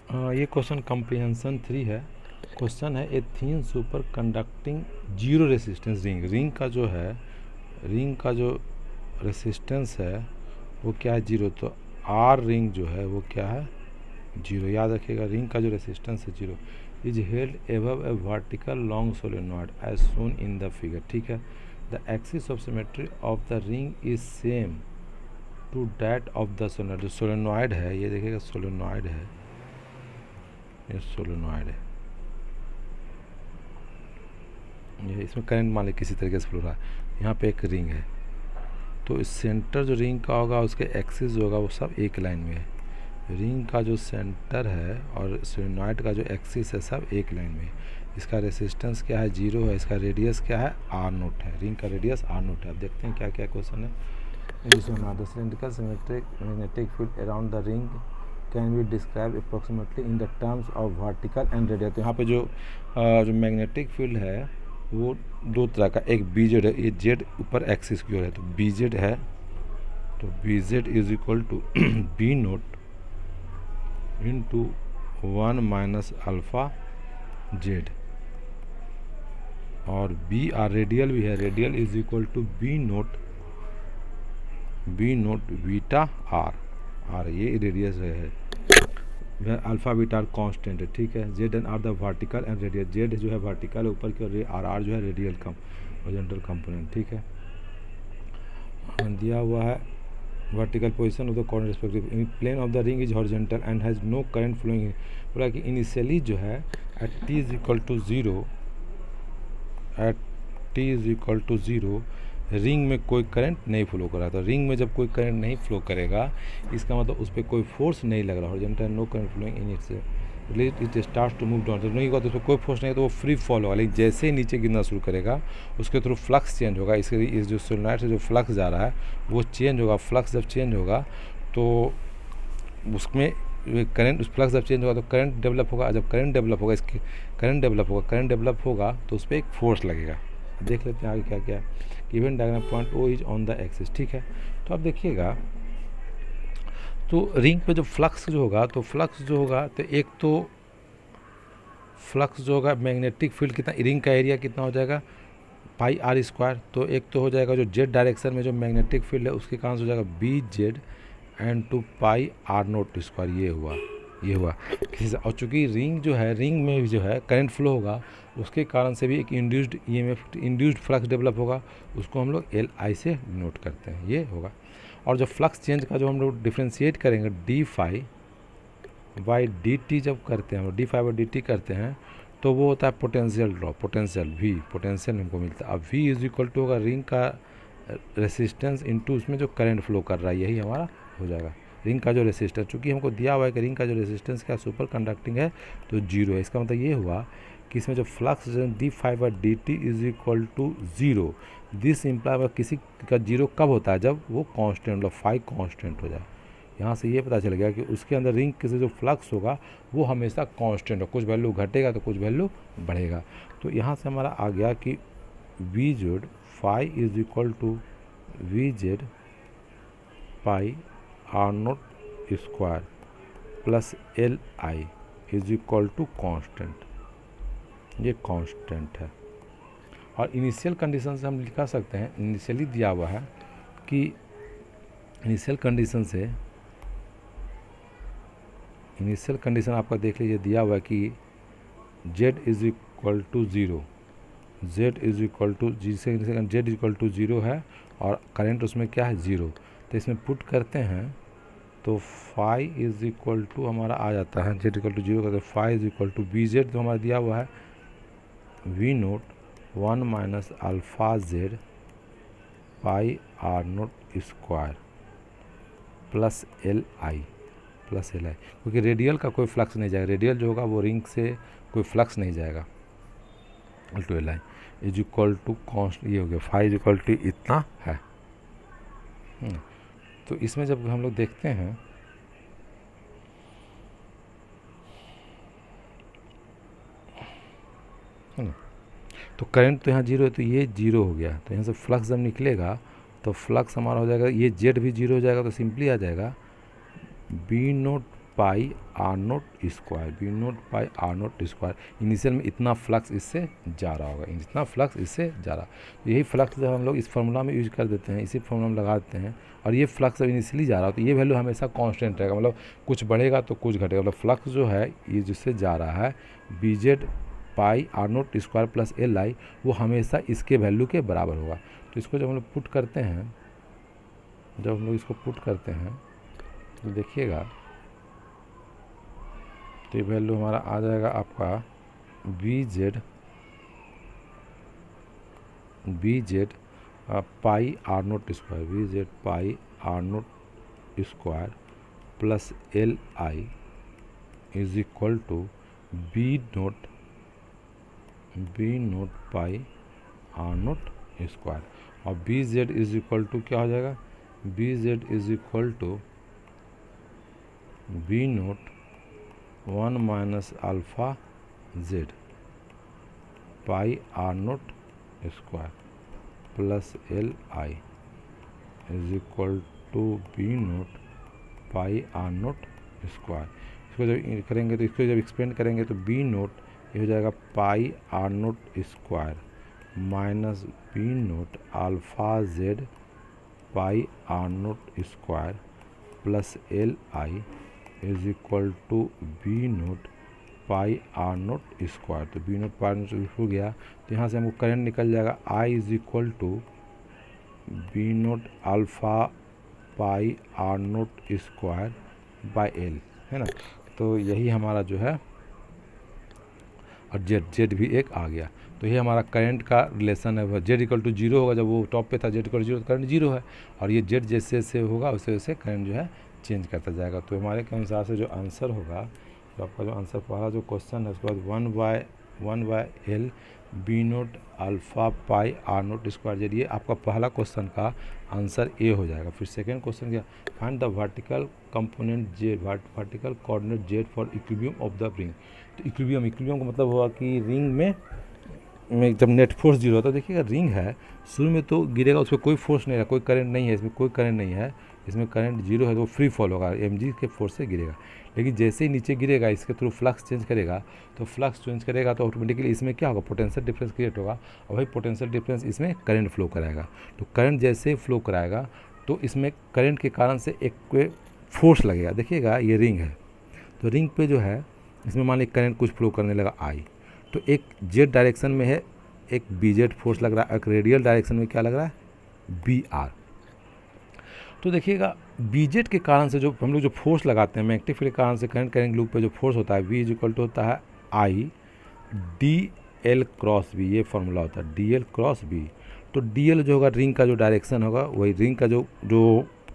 ये question comprehension 3 है। Question है a thin super conducting zero resistance ring का जो रेसिस्टेंस है वो क्या है, जीरो। तो आर रिंग जो है वो क्या है, जीरो। याद रखिएगा, रिंग का जो रेसिस्टेंस है zero. Is held above a vertical long solenoid as shown in the figure. ठीक है, the axis of symmetry of the ring is same to that of the solenoid. जो सोलेनॉइड है, ये देखिएगा सोलेनॉइड है, ये सोलेनॉइड है, ये इसमें करंट मान लीजिए किसी तरीके से फ्लो रहा है। यहाँ पे एक रिंग है, तो इस सेंटर जो रिंग का होगा उसके एक्सिस जो होगा वो सब एक लाइन में है। रिंग का जो सेंटर है और सोलेनॉइड का जो एक्सिस है सब एक लाइन में है। इसका रेसिस्टेंस क्या है, जीरो है। इसका रेडियस क्या है, आर नोट है। रिंग का रेडियस आर नोट है। अब देखते हैं क्या क्या क्वेश्चन है। The cylindrical symmetric magnetic field around the ring can be describe approximately in the terms of vertical and radial. तो यहाँ पे जो मैग्नेटिक फील्ड है वो दो तरह का, एक बी जेड है, ये जेड ऊपर एक्सिस की ओर है, तो बी जेड है। तो B Z is equal to B naught into 1 minus alpha Z. और बी आर रेडियल भी है, radial is equal to B naught beta R ये रेडियस है। वह अल्फ़ा बीटा कांस्टेंट है। ठीक है, Z and R the vertical and radial. Z जो है वर्टिकल है ऊपर की, और आर जो है रेडियल कम हॉरिजॉन्टल कंपोनेंट। ठीक है, दिया हुआ है vertical position of the corner respective in plane of the ring is horizontal and has no current flowing. बोला कि इनिशियली जो है at T is equal to zero, at T is equal to zero ring में कोई current नहीं flow कर रहा। तो रिंग में जब कोई करंट नहीं फ्लो करेगा इसका मतलब उस पर कोई फोर्स नहीं लग रहा। Horizontal no current flowing in its it start to move down. तो नहीं होगा तो उसमें कोई फोर्स नहीं है, तो वो फ्री फॉल होगा। लेकिन जैसे ही नीचे गिरना शुरू करेगा उसके थ्रू फ्लक्स चेंज होगा। इसके इस जो सोलेनॉइड से जो फ्लक्स जा रहा है वो चेंज होगा। फ्लक्स जब चेंज होगा तो उसमें करंट, उस फ्लक्स जब चेंज होगा तो करंट डेवलप होगा। जब करंट डेवलप होगा, इसकी करंट डेवलप होगा तो उस पर एक फोर्स लगेगा। देख लेते हैं आगे क्या क्या है। Given diagram point O is on the axis. ठीक है, तो अब देखिएगा, तो रिंग पे जो फ्लक्स जो होगा, तो फ्लक्स जो होगा तो एक तो फ्लक्स जो होगा मैग्नेटिक फील्ड कितना, रिंग का एरिया कितना हो जाएगा, पाई आर स्क्वायर। तो एक तो हो जाएगा जो जेड डायरेक्शन में जो मैग्नेटिक फील्ड है उसके कारण हो जाएगा B Z and two pi R naught square. ये हुआ किसी से। और चूँकि रिंग जो है, रिंग में भी जो है करंट फ्लो होगा, उसके कारण से भी एक induced EMF, induced flux develop होगा। उसको हम लोग एल आई से नोट करते हैं, ये होगा। और जो फ्लक्स चेंज का जो हम लोग डिफ्रेंशिएट करेंगे D phi by D T जब करते हैं, हम D phi by D T करते हैं तो वो होता है potential drop, potential V, potential हमको मिलता है। अब वी इज इक्वल टू होगा रिंग का रेसिस्टेंस इनटू उसमें जो करंट फ्लो कर रहा है, यही हमारा हो जाएगा रिंग का जो रेसिस्टेंस। चूँकि हमको दिया हुआ है कि रिंग का जो रेसिस्टेंस क्या सुपर कंडक्टिंग है तो जीरो है। इसका मतलब ये हुआ कि इसमें जो flux D five by D T is equal to zero. This imply किसी का जीरो कब होता है, जब वो कांस्टेंट, मतलब फाई कांस्टेंट हो जाए। यहाँ से ये पता चल गया कि उसके अंदर रिंग के से जो फ्लक्स होगा वो हमेशा कांस्टेंट हो, कुछ वैल्यू घटेगा तो कुछ वैल्यू बढ़ेगा। तो यहाँ से हमारा आ गया कि V Z phi is equal to V Z pi R naught square plus L I is equal to constant. ये कांस्टेंट है। और इनिशियल कंडीशन से हम लिखा सकते हैं, इनिशियली दिया हुआ है कि इनिशियल कंडीशन आपका देख लीजिए, दिया हुआ है कि z is equal to zero, z is equal to जिसे z is equal to zero है और करंट उसमें क्या है, ज़ीरो। तो इसमें पुट करते हैं तो फाई इज इक्वल टू हमारा आ जाता है, z इक्वल टू ज़ीरो करते phi is equal to B Z तो हमारा दिया हुआ है V naught 1 minus alpha Z pi R naught square plus L I, क्योंकि रेडियल का कोई फ्लक्स नहीं जाएगा। रेडियल जो होगा वो रिंग से कोई फ्लक्स नहीं जाएगा। Two L I is equal to const, ये हो गया फाई इज इक्वल टू इतना है। तो इसमें जब हम लोग देखते हैं तो करंट तो यहाँ जीरो है, तो ये जीरो हो गया। तो यहाँ से फ्लक्स जब निकलेगा तो फ्लक्स हमारा हो जाएगा, ये जेड भी जीरो हो जाएगा। तो सिंपली आ जाएगा B naught pi R naught square, B naught pi R naught square. Initial में इतना फ्लक्स इससे जा रहा होगा, इतना फ्लक्स इससे जा रहा, यही फ्लक्स जब हम लोग इस फार्मूला में यूज कर देते हैं, इसी फार्मूला में लगा देते हैं, और ये फ्लक्स जब इनिशियली जा रहा हो तो ये वैल्यू हमेशा कांस्टेंट रहेगा, मतलब कुछ बढ़ेगा तो कुछ घटेगा, मतलब फ्लक्स जो है ये जिससे जा रहा है B Z pi R naught square plus L I, वो हमेशा इसके वैल्यू के बराबर होगा। तो इसको जब हम लोग पुट करते हैं, जब हम लोग इसको पुट करते हैं तो देखिएगा, तो ये वैल्यू हमारा आ जाएगा आपका B Z pi R naught square, B Z pi R naught square plus L I is equal to B naught pi R naught square, और B Z is equal to क्या हो जाएगा, B Z is equal to B naught 1 minus alpha Z pi R naught square plus L I is equal to B naught pi R naught square. इसको जब करेंगे तो इसको जब expand करेंगे तो बी नोट ये हो जाएगा pi R naught square minus B naught alpha Z pi R naught square plus L I is equal to B naught pi R naught square. तो बी नोट पाई नोट हो गया, तो यहाँ से हमको करंट निकल जाएगा I is equal to B naught alpha pi R naught square by L, है ना। तो यही हमारा जो है, और जेड भी एक आ गया, तो ये हमारा करंट का रिलेशन है। जेड इक्वल टू जीरो होगा, जब वो टॉप पे था जेड इक्वल टू जीरो, तो करंट जीरो है, और ये जेड जैसे जैसे होगा वैसे वैसे करंट जो है चेंज करता जाएगा। तो हमारे के अनुसार से जो आंसर होगा, तो आपका जो आंसर पहला जो क्वेश्चन है उसके बाद 1 by L B naught alpha pi R naught square Z, ये आपका पहला क्वेश्चन का आंसर ए हो जाएगा। फिर सेकेंड क्वेश्चन क्या, find the vertical component Z, vertical coordinate Z for equilibrium of the ring. तो इक्विलिब्रियम का मतलब हुआ कि रिंग में जब नेट फोर्स जीरो होता है, देखिएगा रिंग है शुरू में तो गिरेगा, उस पर कोई फोर्स नहीं है, कोई करंट नहीं है, इसमें कोई करंट नहीं है, इसमें करंट जीरो है, तो वो फ्री फॉल होगा, mg के फोर्स से गिरेगा। लेकिन जैसे ही नीचे गिरेगा इसके थ्रू फ्लक्स चेंज करेगा, तो फ्लक्स चेंज करेगा तो ऑटोमेटिकली इसमें क्या होगा, पोटेंशियल डिफरेंस क्रिएट होगा, और वही पोटेंशियल डिफरेंस इसमें करंट फ्लो कराएगा। तो करंट जैसे ही फ्लो कराएगा तो इसमें करंट के कारण से एक फोर्स लगेगा। देखिएगा ये रिंग है, तो रिंग पे जो है इसमें मान लीजिए करंट कुछ फ्लो करने लगा आई, तो एक जेड डायरेक्शन में है एक बी जेड फोर्स लग रहा है, एक रेडियल डायरेक्शन में क्या लग रहा है, बी आर। तो देखिएगा बीजेड के कारण से जो हम लोग जो फोर्स लगाते हैं मैग्नेटिक फील्ड के कारण से करंट कैरिंग लूप पे जो फोर्स होता है वी इज इक्वल टू होता है I D L cross B, ये फॉर्मूला होता है डी एल क्रॉस बी। तो डी एल जो होगा रिंग का जो डायरेक्शन होगा, वही रिंग का जो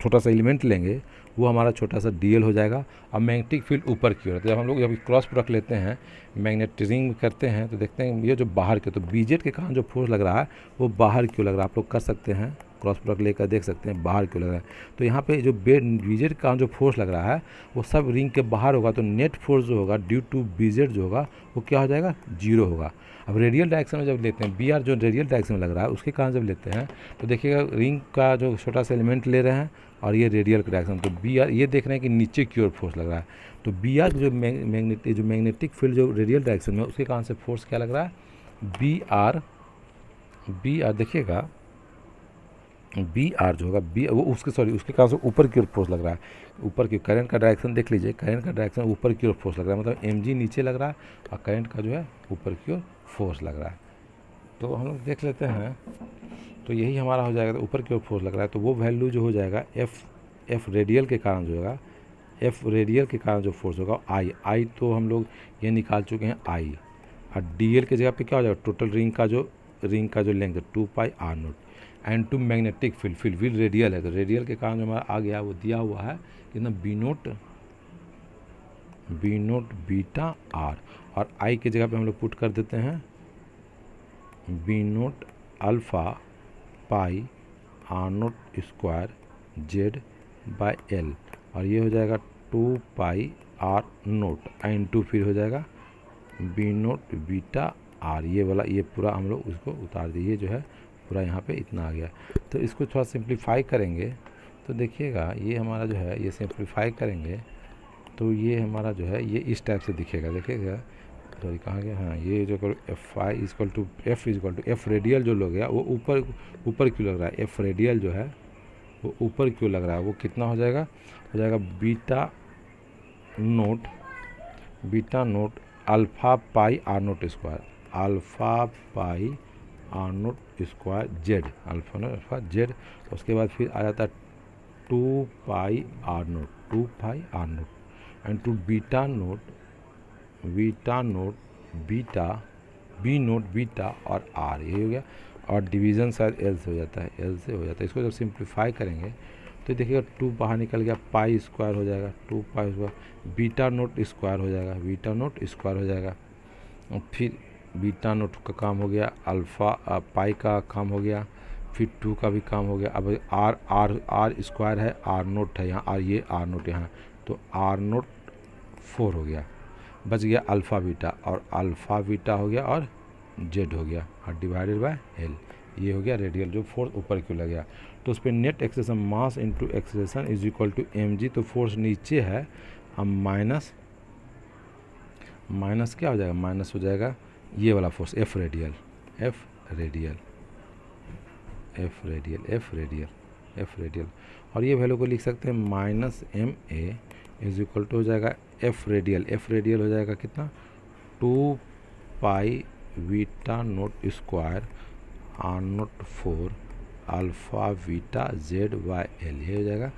छोटा सा एलिमेंट लेंगे वो हमारा छोटा सा डी एल हो जाएगा। अब मैग्नेटिक फील्ड ऊपर की ओर, तो जब हम लोग जब क्रॉस प्रोडक्ट लेते हैं मैग्नेटिक रिंग करते हैं तो देखते हैं ये जो बाहर के, तो बीजेड के कारण जो फोर्स लग रहा है वो बाहर क्यों लग रहा है, आप लोग कर सकते हैं क्रॉस प्रोडक्ट लेकर देख सकते हैं बाहर क्यों लग रहा है। तो यहाँ पे जो बीजेड का जो फोर्स लग रहा है वो सब रिंग के बाहर होगा, तो नेट फोर्स जो होगा ड्यू टू बीजेड जो होगा वो क्या हो जाएगा, जीरो होगा। अब रेडियल डायरेक्शन में जब लेते हैं बी आर जो रेडियल डायरेक्शन में लग रहा है उसके कारण जब लेते हैं तो देखिएगा रिंग का जो छोटा सा एलिमेंट ले रहे हैं और ये रेडियल डायरेक्शन, तो बी आर ये देख रहे हैं कि नीचे की ओर फोर्स लग रहा है। तो बी आर जो मैग्नेटिक फील्ड जो रेडियल डायरेक्शन में उसके कारण से फोर्स क्या लग रहा है, बी आर देखिएगा बी आर जो होगा बी वो उसके कारण से ऊपर की ओर फोर्स लग रहा है, ऊपर की करंट का डायरेक्शन देख लीजिए, करंट का डायरेक्शन ऊपर की ओर फोर्स लग रहा है, मतलब एम जी नीचे लग रहा है और करंट का जो है ऊपर की ओर फोर्स लग रहा है। तो हम लोग देख लेते हैं, तो यही हमारा हो जाएगा, तो ऊपर की ओर फोर्स लग रहा है तो वो वैल्यू जो हो जाएगा एफ रेडियल के कारण जो होगा, एफ रेडियल के कारण जो फोर्स होगा आई तो हम लोग ये निकाल चुके हैं आई, और डी एल की जगह पे क्या हो जाएगा, टोटल रिंग का जो लेंथ है 2 pi R naught and two magnetic field radial है, तो रेडियल के कारण जो हमारा आ गया वो दिया हुआ है कितना बी नोट बीटा आर, और आई की जगह पे हम लोग पुट कर देते हैं B naught alpha pi R naught square Z by L, और ये हो जाएगा 2 pi R naught and two फिर हो जाएगा बी नोट बीटा आर, ये वाला ये पूरा हम लोग उसको उतार दिए जो है पूरा यहाँ पे इतना आ गया। तो इसको थोड़ा सिंप्लीफाई करेंगे तो देखिएगा ये हमारा जो है ये सिंप्लीफाई करेंगे तो ये हमारा जो है ये इस टाइप से दिखेगा, देखिएगा। सॉरी कहाँ गया, हाँ ये जो F I is equal to F radial जो लग गया वो ऊपर क्यों लग रहा है, एफ रेडियल जो है वो ऊपर क्यों लग रहा है, वो कितना हो जाएगा beta naught alpha pi R naught square, alpha pi R naught square Z, alpha Z. उसके बाद फिर आ जाता है 2 pi R naught and two beta naught beta और आर, यही हो गया। और डिवीज़न शायद एल से हो जाता है, इसको जब सिंप्लीफाई करेंगे तो देखिएगा 2 बाहर निकल गया, पाई स्क्वायर हो जाएगा, 2 pi square, beta naught square हो जाएगा, और फिर बीटा नोट का काम हो गया, अल्फ़ा पाई का काम हो गया, फिर 2 का भी काम हो गया। अब आर स्क्वायर है, आर नोट है यहाँ, और ये आर नोट यहाँ, तो आर नोट 4 हो गया, बच गया अल्फ़ा बीटा, और अल्फ़ा बीटा हो गया और जेड हो गया, और डिवाइडेड बाय एल, ये हो गया रेडियल जो फोर्स ऊपर क्यों लग गया। तो उस पर net acceleration mass into acceleration is equal to mg, तो फोर्स नीचे है, अब माइनस क्या हो जाएगा, माइनस हो जाएगा ये वाला फोर्स एफ रेडियल, और ये वैल्यू को लिख सकते हैं minus M A is equal to हो जाएगा एफ रेडियल हो जाएगा कितना, 2 pi beta naught square R naught 4 alpha beta Z by L, ये हो जाएगा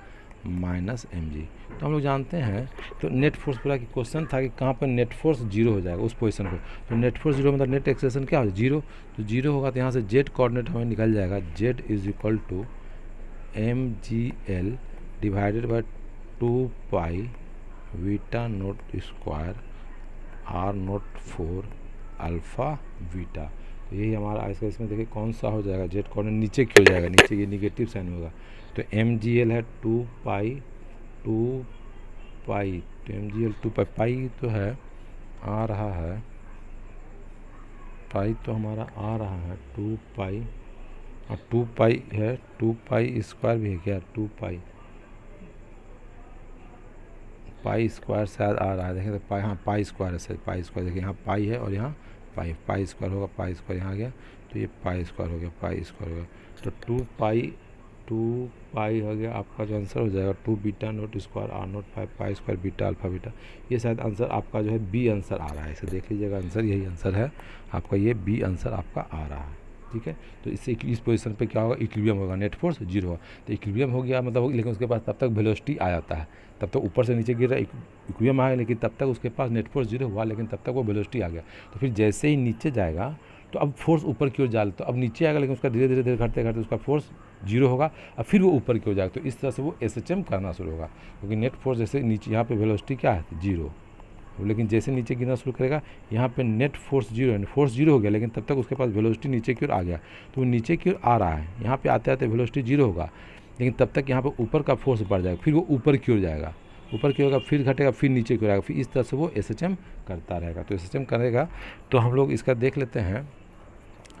माइनस एम जी। तो हम लोग जानते हैं, तो नेट फोर्स पूरा की क्वेश्चन था कि कहाँ पर नेट फोर्स जीरो हो जाएगा उस पोजीशन को, तो नेट फोर्स जीरो मतलब नेट एक्सेलेरेशन क्या हो जाएगा, जीरो। तो जीरो होगा तो यहाँ से जेड कोऑर्डिनेट हमें निकल जाएगा, Z is equal to M G L divided by 2 pi beta naught square R naught 4 alpha beta. तो यही हमारा आज का इसमें देखिए कौन सा हो जाएगा, जेड कोऑर्डिनेट नीचे क्यों जाएगा, नीचे ये निगेटिव साइन होगा, तो एम जी एल है 2 पाई तो एम जी एल 2 पाई तो है आ रहा है, पाई तो हमारा आ रहा है 2 पाई, और 2 पाई है, 2 पाई स्क्वायर भी है क्या, 2 पाई स्क्वायर शायद आ रहा है, देखें तो पाई, हाँ पाई स्क्वायर है सर, पाई स्क्वायर देखिए यहाँ पाई है और यहाँ पाई स्क्वायर होगा, पाई स्क्वायर यहाँ आ गया, तो ये पाई स्क्वायर हो गया, तो 2 पाई हो गया आपका जो आंसर हो जाएगा, 2 beta naught square R naught 5 pi square beta alpha beta. ये शायद आंसर आपका जो है बी आंसर आ रहा है, इसे देख लीजिएगा, आंसर यही आंसर है आपका, ये बी आंसर आपका आ रहा है, ठीक है। तो इससे इस पोजीशन पे क्या होगा, इक्विलिब्रियम होगा, नेट फोर्स जीरो होगा, तो इक्विलिब्रियम हो गया मतलब लेकिन उसके पास तब तक वेलोसिटी आ जाता है, तब तक ऊपर से नीचे गिर रहा है, इक्विलिब्रियम आया लेकिन तब तक उसके पास नेट फोर्स जीरो हुआ, लेकिन तब तक वो वेलोसिटी आ गया। तो फिर जैसे ही नीचे जाएगा तो अब फोर्स ऊपर की ओर जा, तो अब नीचे आएगा लेकिन उसका धीरे धीरे घटते उसका फोर्स जीरो होगा, और फिर वो ऊपर की ओर जाएगा, तो इस तरह से वो एसएचएम करना शुरू होगा, क्योंकि नेट फोर्स जैसे नीचे यहाँ पे वेलोसिटी क्या है जीरो, लेकिन जैसे नीचे गिरना शुरू करेगा यहाँ पे नेट फोर्स जीरो है, फोर्स जीरो हो गया लेकिन तब तक उसके पास वेलोसिटी नीचे की ओर आ गया, तो वो नीचे की ओर आ रहा है, यहाँ पे आते आते वेलोसिटी जीरो होगा, लेकिन तब तक यहाँ पे ऊपर का फोर्स बढ़ जाएगा, फिर वो ऊपर की ओर जाएगा, ऊपर की होगा फिर घटेगा, फिर नीचे की ओर आएगा, फिर इस तरह से वो एसएचएम करता रहेगा। तो एसएचएम करेगा तो हम लोग इसका देख लेते हैं,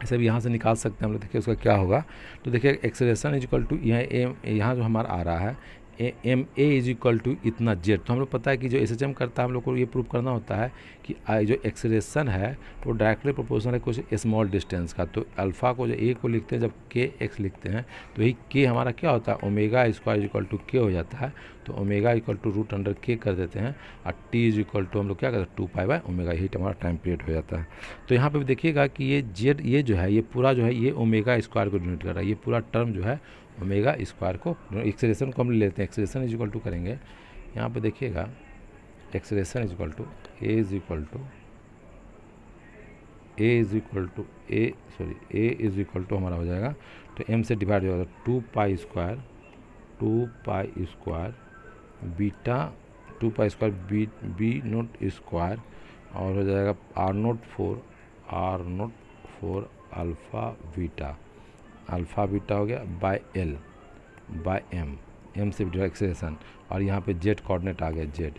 ऐसे भी यहाँ से निकाल सकते हैं हम लोग, देखिए उसका क्या होगा। तो देखिए एक्सेलरेशन इज इक्वल टू यहाँ जो हमारा आ रहा है M A is equal to इतना जेड, तो हम लोग पता है कि जो एसएचएम करता है हम लोग को ये प्रूव करना होता है कि जो एक्सेलरेशन है वो डायरेक्टली प्रोपोर्शनल है कुछ स्मॉल डिस्टेंस का। तो अल्फ़ा को जो ए को लिखते हैं जब के एक्स लिखते हैं तो यही के हमारा क्या होता है, omega square is equal to K हो जाता है, तो omega equal to root under K कर देते हैं, और टी इज इक्वल टू हम लोग क्या करते हैं 2 पाई बाय ओमेगा, यही हमारा टाइम पीरियड हो जाता है। तो यहाँ पे भी देखिएगा कि ये जेड ये जो है ये पूरा जो है ये ओमेगा स्क्वायर को डिनोट कर रहा है, ये पूरा टर्म जो है ओमेगा स्क्वायर को, एक्सेलरेशन को हम लेते हैं, एक्सेलरेशन इज इक्वल टू करेंगे यहाँ पे देखिएगा, acceleration is equal to A is equal to हमारा हो जाएगा, तो एम से डिवाइड हो जाएगा 2 pi square beta 2 pi square B naught square, और हो जाएगा आर नोट 4 अल्फ़ा बीटा हो गया बाय एल बाय एम से एक्सेलरेशन, और यहाँ पे जेड कोऑर्डिनेट आ गया जेड,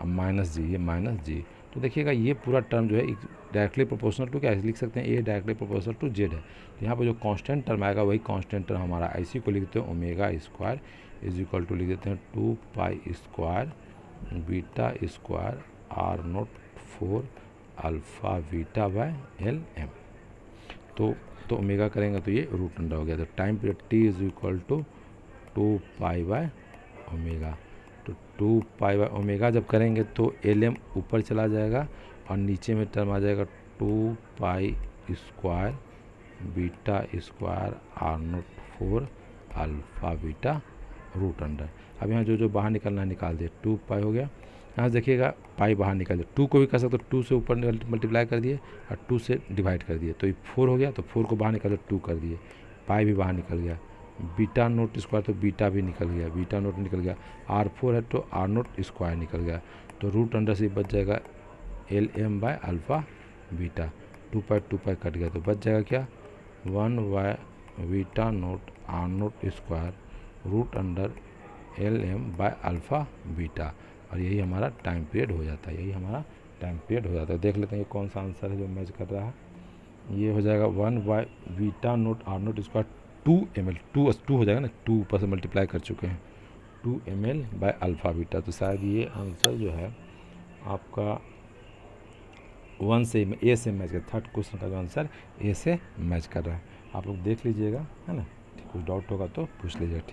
अब माइनस जी, ये माइनस जी। तो देखिएगा ये पूरा टर्म जो है डायरेक्टली प्रोपोर्शनल टू क्या लिख सकते हैं, ए डायरेक्टली प्रोपोर्शनल टू जेड है, तो यहाँ पे जो कांस्टेंट टर्म आएगा वही कांस्टेंट टर्म हमारा, इसी को लिखते हैं omega square is equal to लिख देते हैं 2 pi square beta square R naught 4 alpha beta by L M. तो ओमेगा करेंगे तो ये रूट अंडर हो गया। तो time period T is equal to 2 pi by omega. तो 2 पाई बाय ओमेगा जब करेंगे तो एल एम ऊपर चला जाएगा और नीचे में टर्म आ जाएगा 2 pi square beta square R naught 4 alpha beta root under. अब यहाँ जो बाहर निकलना है निकाल दिए, 2 पाई हो गया। यहाँ से देखिएगा पाई बाहर निकल दिया, 2 को भी कर सकते हो, 2 से ऊपर मल्टीप्लाई कर दिए और 2 से डिवाइड कर दिए, तो ये 4 हो गया। तो 4 को बाहर निकाल 2 कर दिए, पाई भी बाहर निकल गया। बीटा नोट स्क्वायर तो बीटा भी निकल गया, बीटा नोट निकल गया। R4 है तो आर नोट स्क्वायर निकल गया। तो रूट अंडर से बच जाएगा L M by alpha beta. 2 pi cut गया तो बच जाएगा क्या, 1 by beta naught R naught square root under L M by alpha beta. और यही हमारा टाइम पीरियड हो जाता है, यही हमारा टाइम पीरियड हो जाता है। देख लेते हैं ये कौन सा आंसर है जो मैच कर रहा है। ये हो जाएगा 1 by beta naught R naught square 2 ml, 2 हो जाएगा ना, 2 ऊपर से मल्टीप्लाई कर चुके हैं, 2 ml बाय अल्फ़ा बीटा। तो शायद ये आंसर जो है आपका 1 से ए से मैच कर, थर्ड क्वेश्चन का जो आंसर ए से मैच कर रहा है। आप लोग देख लीजिएगा, है ना। कुछ डाउट होगा तो पूछ लीजिएगा, ठीक।